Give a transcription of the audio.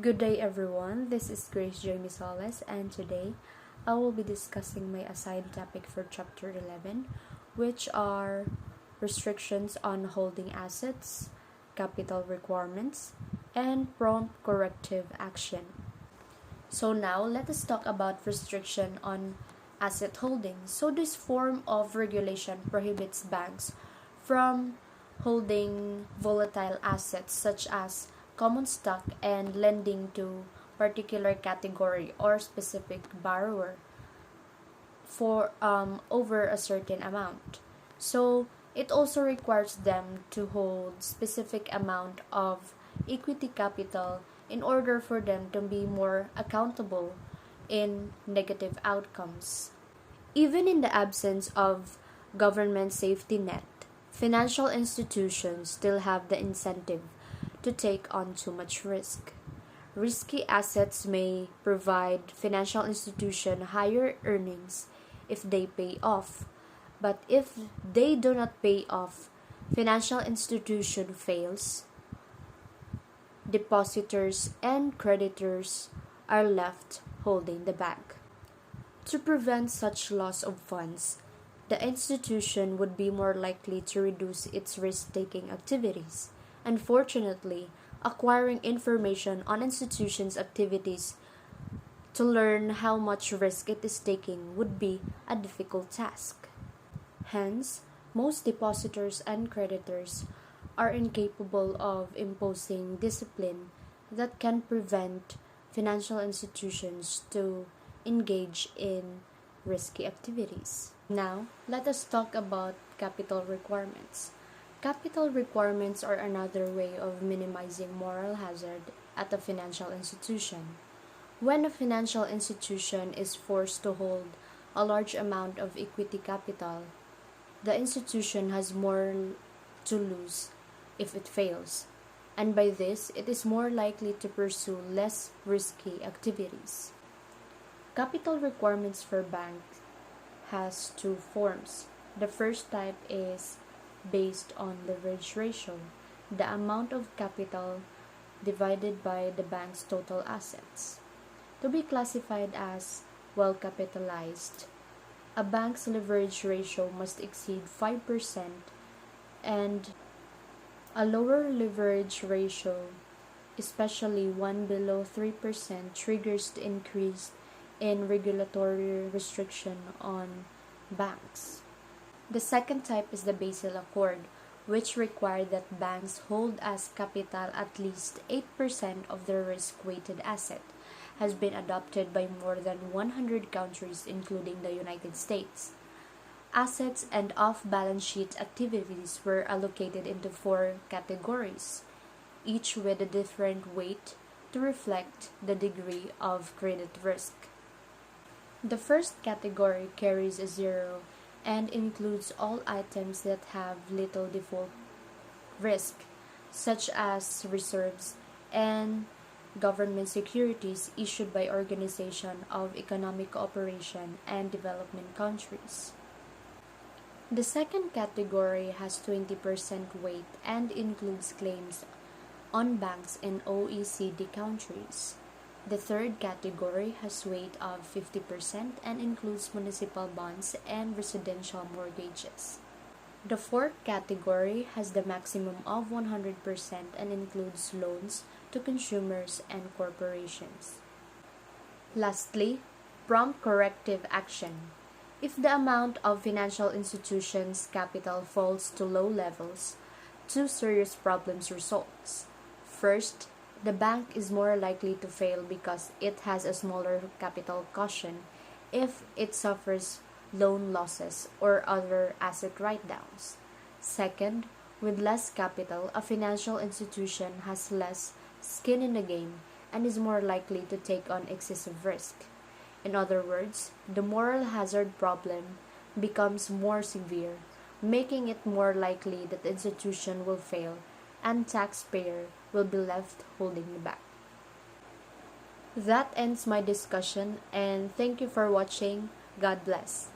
Good day, everyone. This is Grace Jamie Soles, and today I will be discussing my assigned topic for Chapter 11, which are restrictions on holding assets, capital requirements, and prompt corrective action. So, now let us talk about restriction on asset holding. So, this form of regulation prohibits banks from holding volatile assets such as common stock and lending to particular category or specific borrower for over a certain amount. So it also requires them to hold specific amount of equity capital in order for them to be more accountable in negative outcomes. Even in the absence of government safety net, financial institutions still have the incentive to take on too much risk. Risky assets may provide financial institution higher earnings if they pay off, but if they do not pay off, financial institution fails, depositors and creditors are left holding the bag. To prevent such loss of funds, the institution would be more likely to reduce its risk-taking activities. Unfortunately, acquiring information on institutions' activities to learn how much risk it is taking would be a difficult task. Hence, most depositors and creditors are incapable of imposing discipline that can prevent financial institutions to engage in risky activities. Now, let us talk about capital requirements. Capital requirements are another way of minimizing moral hazard at a financial institution. When a financial institution is forced to hold a large amount of equity capital, the institution has more to lose if it fails, and by this, it is more likely to pursue less risky activities. Capital requirements for banks has two forms. The first type is based on leverage ratio, the amount of capital divided by the bank's total assets. To be classified as well capitalized, a bank's leverage ratio must exceed 5%, and a lower leverage ratio, especially one below 3%, triggers the increase in regulatory restriction on banks. The second type is the Basel Accord, which require that banks hold as capital at least 8% of their risk-weighted asset, has been adopted by more than 100 countries including the United States. Assets and off-balance sheet activities were allocated into 4 categories, each with a different weight to reflect the degree of credit risk. The first category carries a 0 and includes all items that have little default risk, such as reserves and government securities issued by Organization of Economic Cooperation and Development countries. The second category has 20% weight and includes claims on banks in OECD countries. The third category has weight of 50% and includes municipal bonds and residential mortgages. The fourth category has the maximum of 100% and includes loans to consumers and corporations. Lastly, prompt corrective action. If the amount of financial institutions' capital falls to low levels, two serious problems result. First, the bank is more likely to fail because it has a smaller capital cushion if it suffers loan losses or other asset write-downs. Second, with less capital, a financial institution has less skin in the game and is more likely to take on excessive risk. In other words, the moral hazard problem becomes more severe, making it more likely that the institution will fail and taxpayer will be left holding the bag. That ends my discussion, and thank you for watching. God bless.